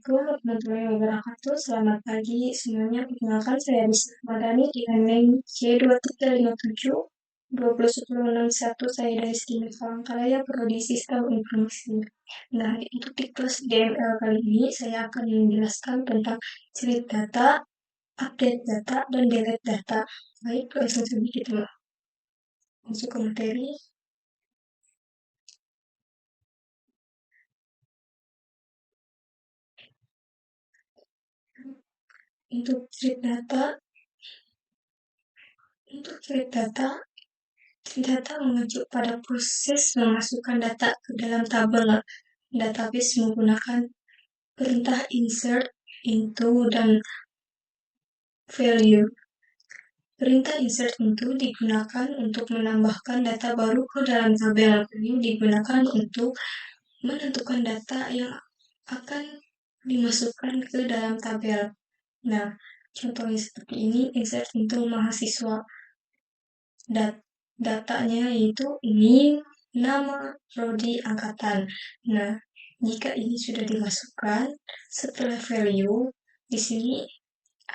Assalamualaikum warahmatullahi wabarakatuh. Selamat pagi semuanya. Perkenalkan saya Rizky Madani dengan NIM C2357 201061. Saya dari Stimik Palangkaraya, Prodi Sistem Informasi. Nah, untuk di kelas DML kali ini saya akan menjelaskan tentang select data, update data, dan delete data. Baik, langsung saja kita masuk ke materi. Untuk select data, data mengacu pada proses memasukkan data ke dalam tabel database menggunakan perintah insert, into, dan value. Perintah insert into digunakan untuk menambahkan data baru ke dalam tabel. Value digunakan untuk menentukan data yang akan dimasukkan ke dalam tabel. Nah, contohnya seperti ini, insert into mahasiswa. Datanya yaitu NIM, nama, prodi, angkatan. Nah, jika ini sudah dimasukkan, setelah value, di sini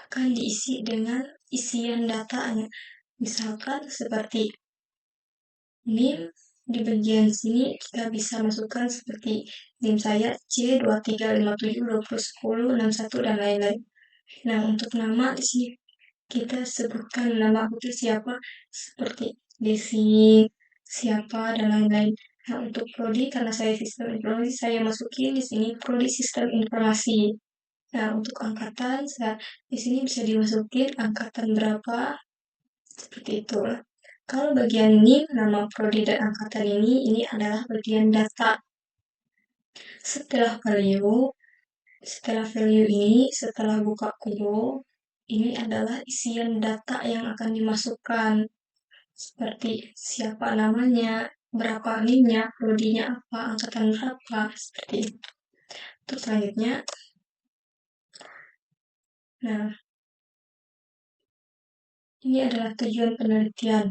akan diisi dengan isian datanya. Misalkan seperti NIM, di bagian sini kita bisa masukkan seperti NIM saya C2357201061 dan lain-lain. Nah, untuk nama di sini kita sebutkan nama aku siapa seperti Desi, siapa dan lain-lain. Nah, untuk prodi karena saya sistem informasi saya masukin di sini prodi sistem informasi. Nah, untuk angkatan saya di sini bisa dimasukin angkatan berapa seperti itu. Kalau bagian ini nama prodi dan angkatan ini adalah bagian data. Setelah value ini, setelah buka kurung, ini adalah isian data yang akan dimasukkan. Seperti siapa namanya, berapa NIM-nya, prodinya apa, angkatan berapa, seperti itu. Terus selanjutnya, nah, ini adalah tujuan penelitian,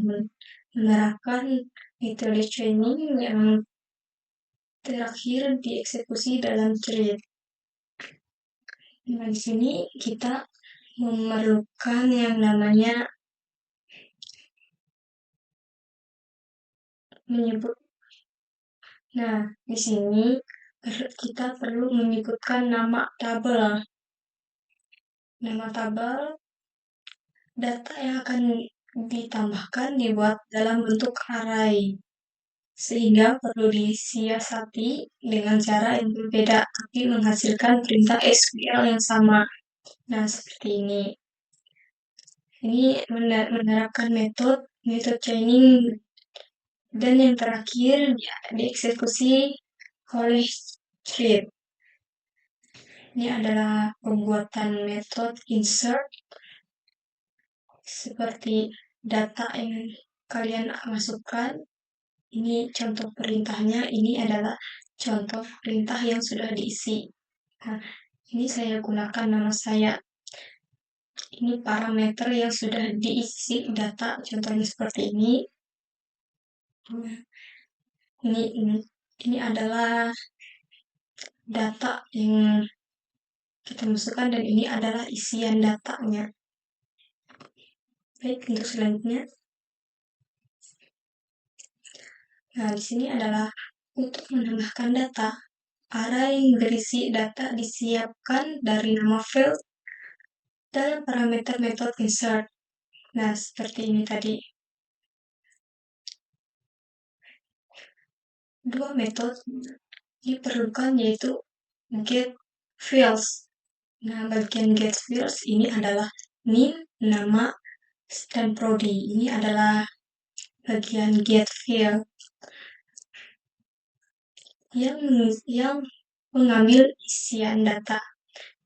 menerapkan metode training yang terakhir dieksekusi dalam thread. Nah, di sini kita memerlukan yang namanya menyebut. Nah, di sini kita perlu menyebutkan nama tabel. Nama tabel data yang akan ditambahkan dibuat dalam bentuk array. Sehingga perlu disiasati dengan cara yang berbeda, tapi menghasilkan perintah SQL yang sama. Nah, seperti ini. Ini menerapkan metode chaining, dan yang terakhir dieksekusi oleh thread. Ini adalah pembuatan metode insert seperti data yang kalian masukkan. Ini contoh perintahnya, ini adalah contoh perintah yang sudah diisi. Nah, ini saya gunakan nama saya. Ini parameter yang sudah diisi data, contohnya seperti ini. Ini adalah data yang kita masukkan dan ini adalah isian datanya. Baik, untuk selanjutnya. Nah, di sini adalah untuk menambahkan data. Array yang berisi data disiapkan dari nama field dalam parameter metode insert. Nah, seperti ini tadi. Dua metode diperlukan yaitu get fields. Nah, bagian get fields ini adalah NIM, nama, dan prodi. Ini adalah bagian get field yang mengambil isian data.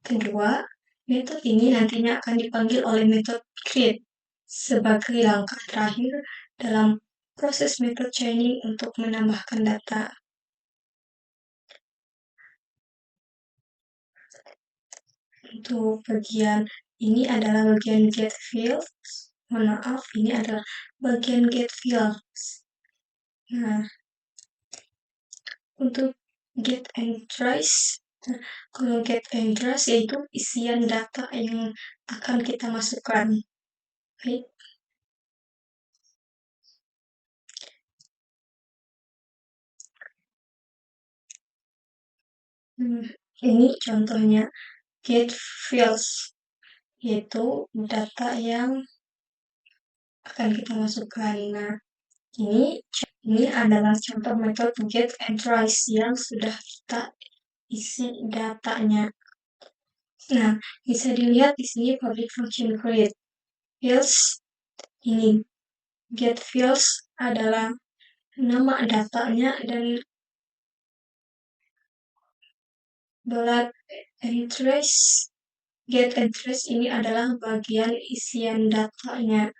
Kedua, metode ini nantinya akan dipanggil oleh metode create sebagai langkah terakhir dalam proses metode chaining untuk menambahkan data. Untuk bagian ini adalah bagian get fields. Mohon maaf, ini adalah bagian get fields. Nah, untuk get and trace Nah, kalau get address yaitu isian data yang akan kita masukkan. Baik. Hmm, ini contohnya get fields, yaitu data yang akan kita masukkan. Nah, ini ini adalah contoh metode get address yang sudah kita isi datanya. Nah, bisa dilihat di sini public function create fields ini. Get fields adalah nama datanya dan dollar address. Get address ini adalah bagian isian datanya.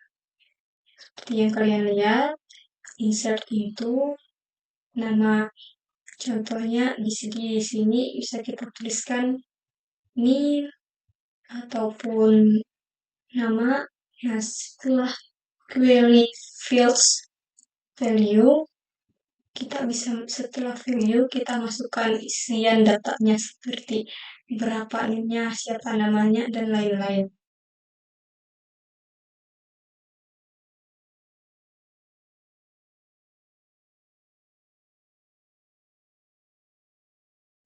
Seperti yang kalian lihat, insert itu nama contohnya di sini bisa kita tuliskan name ataupun nama. Nah, setelah query fields value, kita bisa setelah value kita masukkan isian datanya seperti berapa NIM-nya, siapa namanya, dan lain-lain.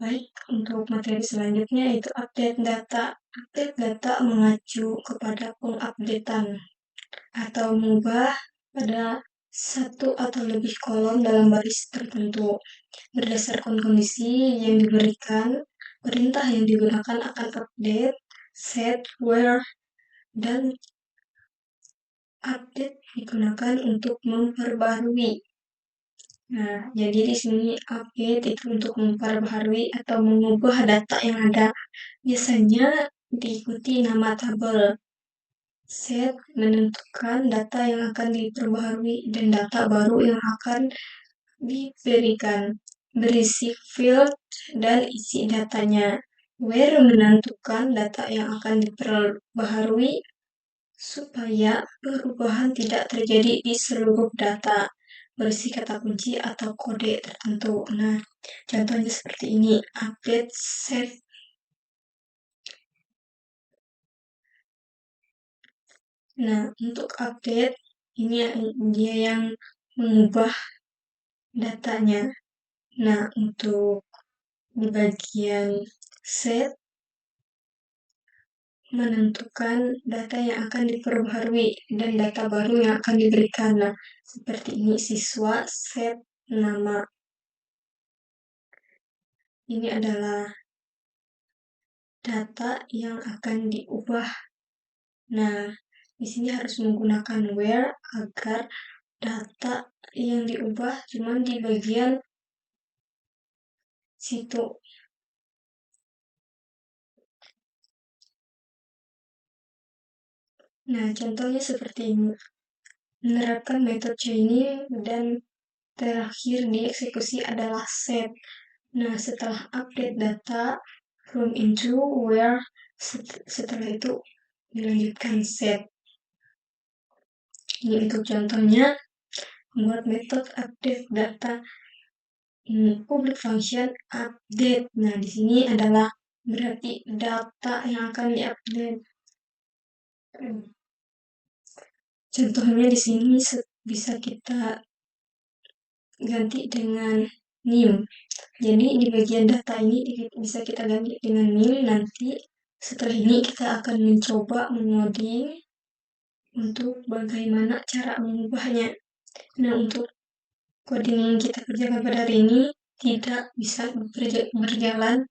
Baik, untuk materi selanjutnya yaitu update data. Update data mengacu kepada pengupdatean atau mengubah pada satu atau lebih kolom dalam baris tertentu. Berdasarkan kondisi yang diberikan, perintah yang digunakan akan update, set, where, dan update digunakan untuk memperbarui. Nah, jadi di sini update itu untuk memperbaharui atau mengubah data yang ada. Biasanya diikuti nama tabel. Set menentukan data yang akan diperbaharui dan data baru yang akan diberikan. Berisi field dan isi datanya. Where menentukan data yang akan diperbaharui supaya perubahan tidak terjadi di seluruh data. Berisi kata kunci atau kode tertentu. Nah, contohnya seperti ini, update set. Nah, untuk update, ini dia yang mengubah datanya. Nah, untuk di bagian set, menentukan data yang akan diperbaharui dan data baru yang akan diberikan. Nah, seperti ini, siswa set nama. Ini adalah data yang akan diubah. Nah, di sini harus menggunakan where agar data yang diubah cuma di bagian situ. Nah, contohnya seperti ini. Menerapkan metode chaining dan terakhir dieksekusi adalah set. Nah, setelah update data from into where, setelah itu dilanjutkan set. Ini untuk contohnya membuat metode update data public function update. Nah, di sini adalah berarti data yang akan diupdate. Contohnya di sini bisa kita ganti dengan NIM. Jadi di bagian data ini bisa kita ganti dengan NIM. Nanti setelah ini kita akan mencoba mengoding untuk bagaimana cara mengubahnya. Nah, untuk coding yang kita kerjakan pada hari ini tidak bisa berjalan,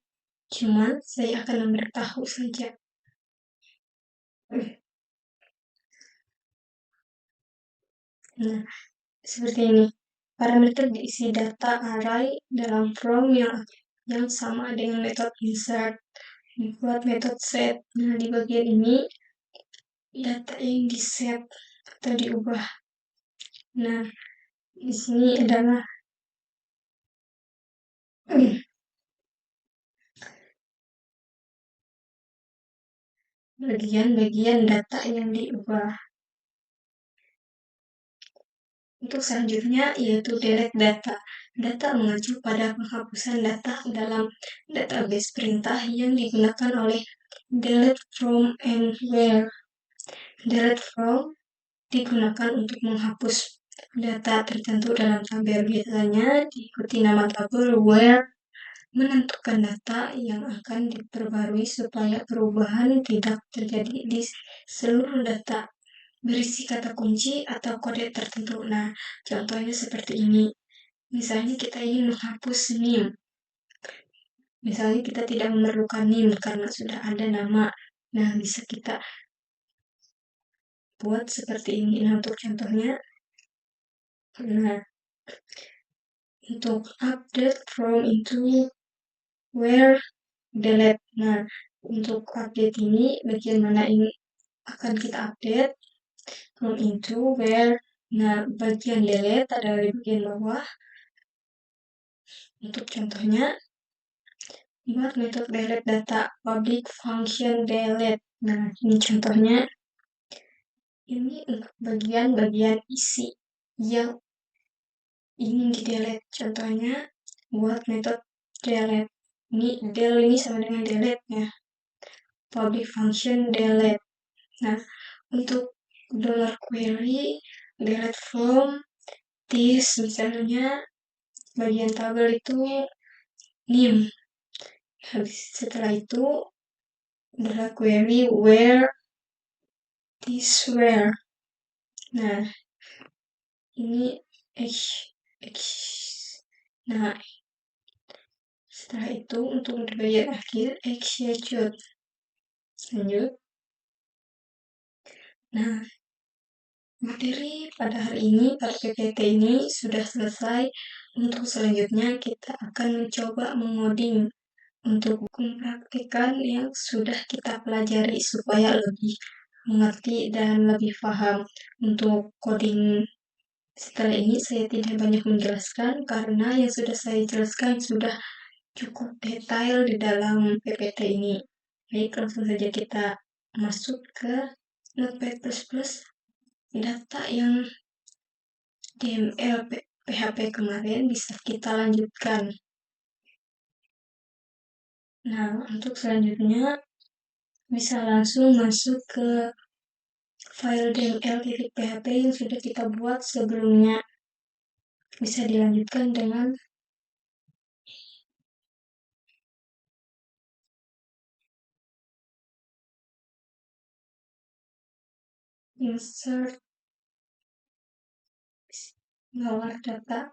cuma saya akan memberitahu saja. Nah, seperti ini. Parameter diisi data array dalam from yang sama dengan metode insert. Buat metode set. Nah, di bagian ini data yang di set atau diubah. Nah, di sini adalah bagian-bagian data yang diubah. Untuk selanjutnya yaitu delete data. Data mengacu pada penghapusan data dalam database perintah yang digunakan oleh delete from and where. Delete from digunakan untuk menghapus data tertentu dalam tabel. Biasanya diikuti nama tabel. Where menentukan data yang akan diperbarui supaya perubahan tidak terjadi di seluruh data berisi kata kunci atau kode tertentu. Nah, contohnya seperti ini. Misalnya kita ingin menghapus NIM. Misalnya kita tidak memerlukan NIM karena sudah ada nama. Nah, bisa kita buat seperti ini. Nah, untuk contohnya, nah, untuk update from into where delete. Nah, untuk update ini, bagian mana ini akan kita update from into where. Nah, bagian delete adalah di bagian bawah. Untuk contohnya, buat metode delete data public function delete. Nah, ini contohnya. Ini untuk bagian-bagian isi yang ingin di delete. Contohnya, buat metode delete. Del ini sama dengan delete ya. Public function delete. Nah, untuk $query delete from this, misalnya bagian tabel itu NIM. Habis setelah itu $query where this where. Nah, ini X. Nah, setelah itu untuk di bagian akhir execute. Lanjut. Nah, materi pada hari ini, pada PPT ini sudah selesai. Untuk selanjutnya kita akan mencoba mengoding untuk mempraktikkan yang sudah kita pelajari supaya lebih mengerti dan lebih paham. Untuk coding setelah ini saya tidak banyak menjelaskan karena yang sudah saya jelaskan sudah cukup detail di dalam PPT ini. Baik, langsung saja kita masuk ke Notepad++. Data yang DML PHP kemarin bisa kita lanjutkan. Nah, untuk selanjutnya bisa langsung masuk ke file dml.php yang sudah kita buat sebelumnya. Bisa dilanjutkan dengan insert lower data.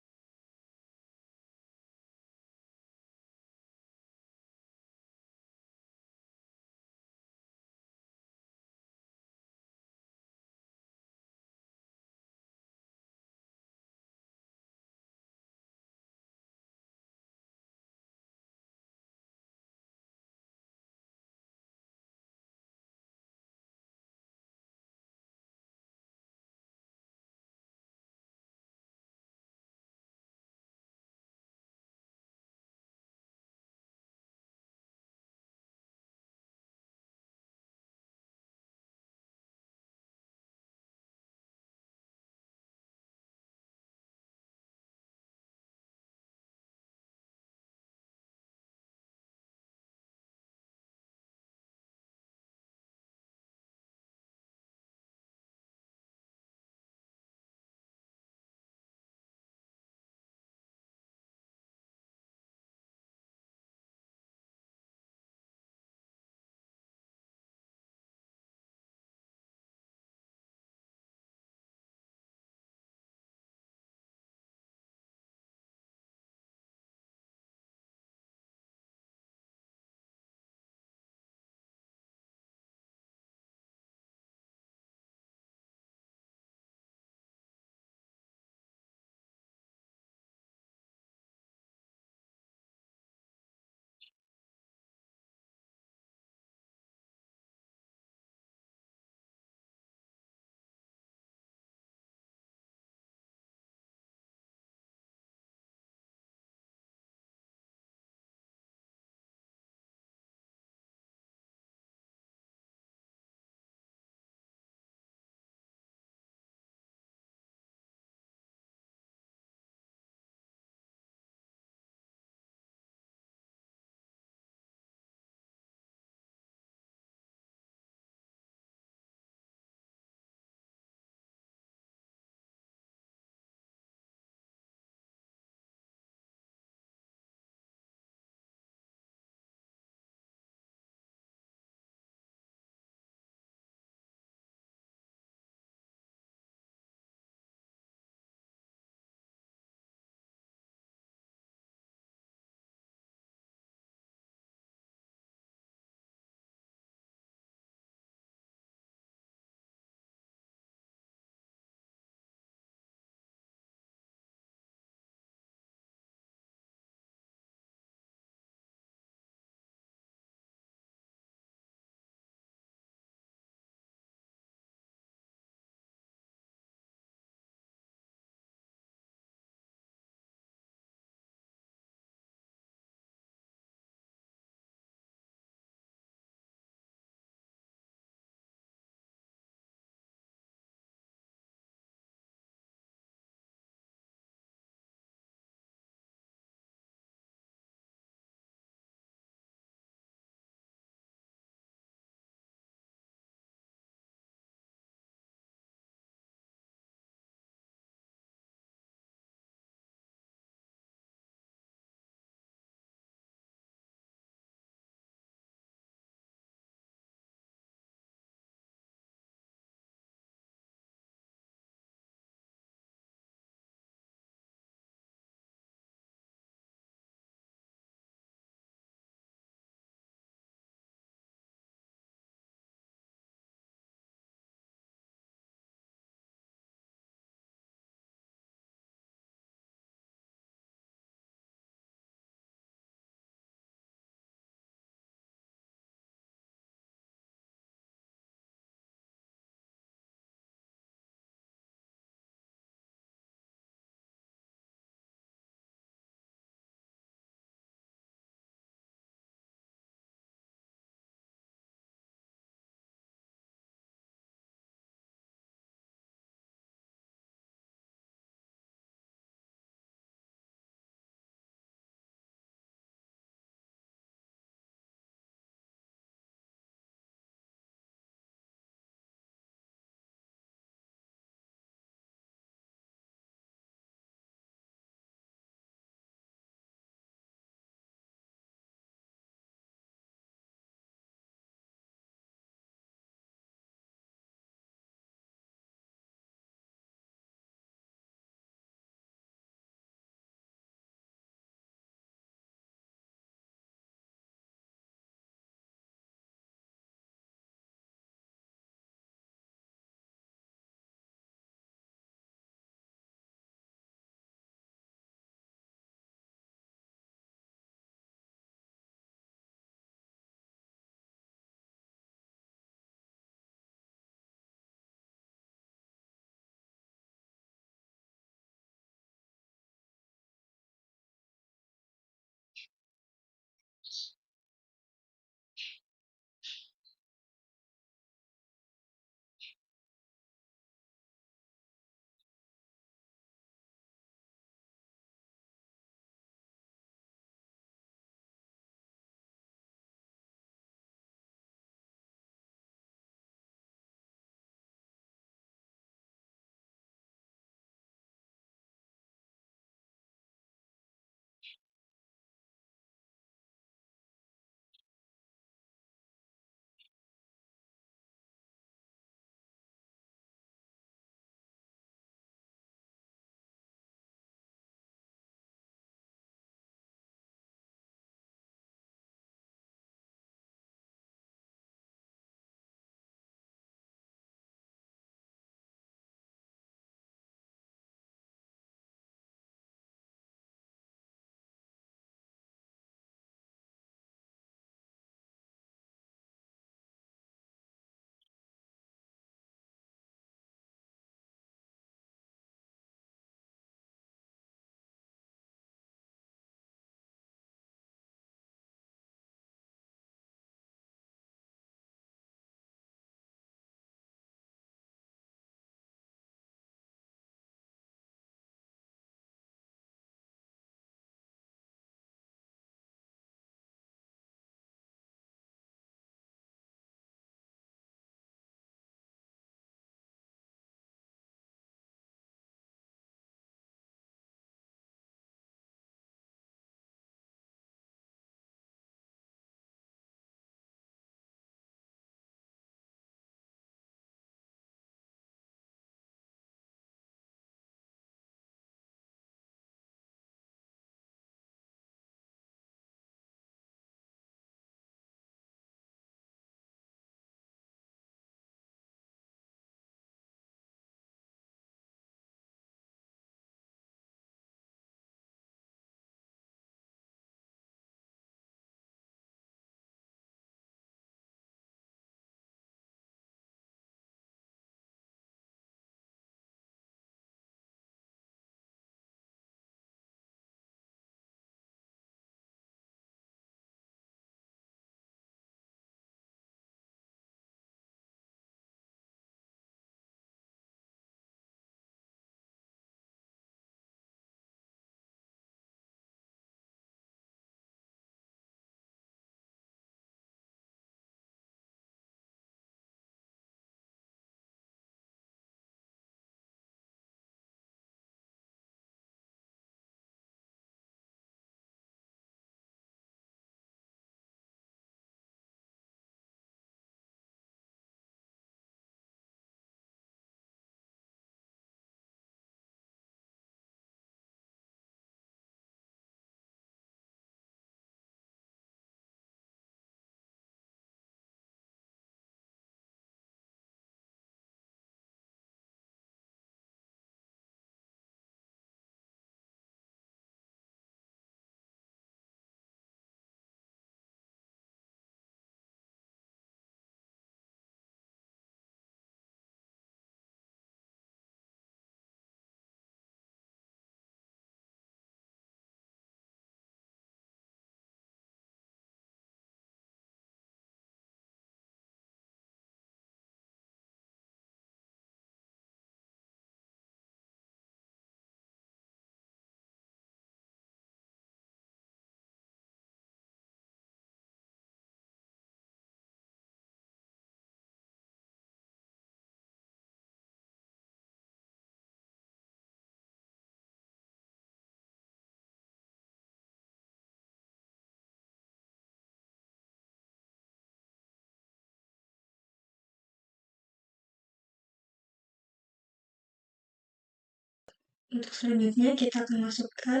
Untuk selanjutnya kita akan masukkan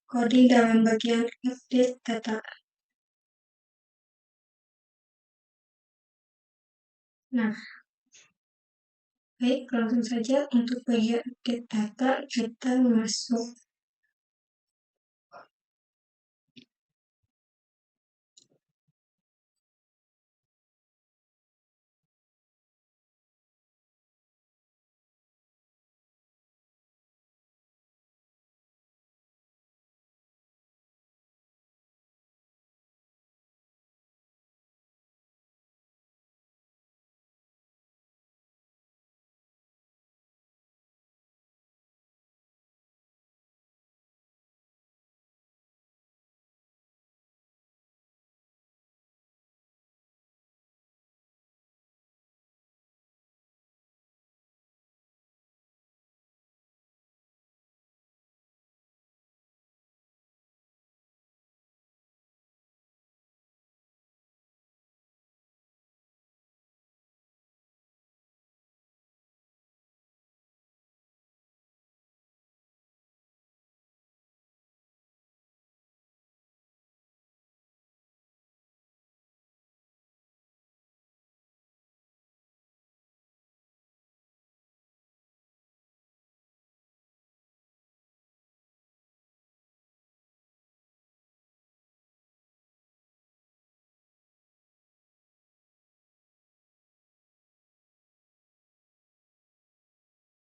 coding dalam bagian update data. Nah, baik, langsung saja untuk bagian update data kita masuk.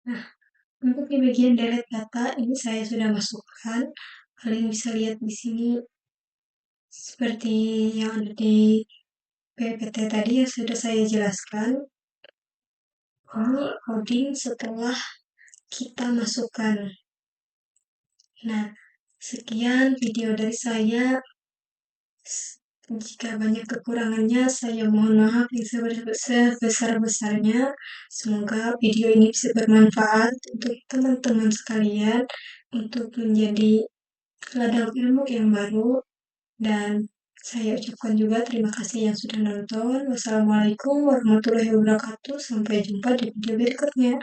Nah, untuk di bagian delete data ini saya sudah masukkan. Kalian bisa lihat di sini seperti yang ada di PPT tadi yang sudah saya jelaskan. Ini coding setelah kita masukkan. Nah, sekian video dari saya. Jika banyak kekurangannya, saya mohon maaf yang sebesar-besarnya. Semoga video ini bisa bermanfaat untuk teman-teman sekalian, untuk menjadi ladang ilmu yang baru. Dan saya ucapkan juga terima kasih yang sudah nonton. Wassalamualaikum warahmatullahi wabarakatuh. Sampai jumpa di video berikutnya.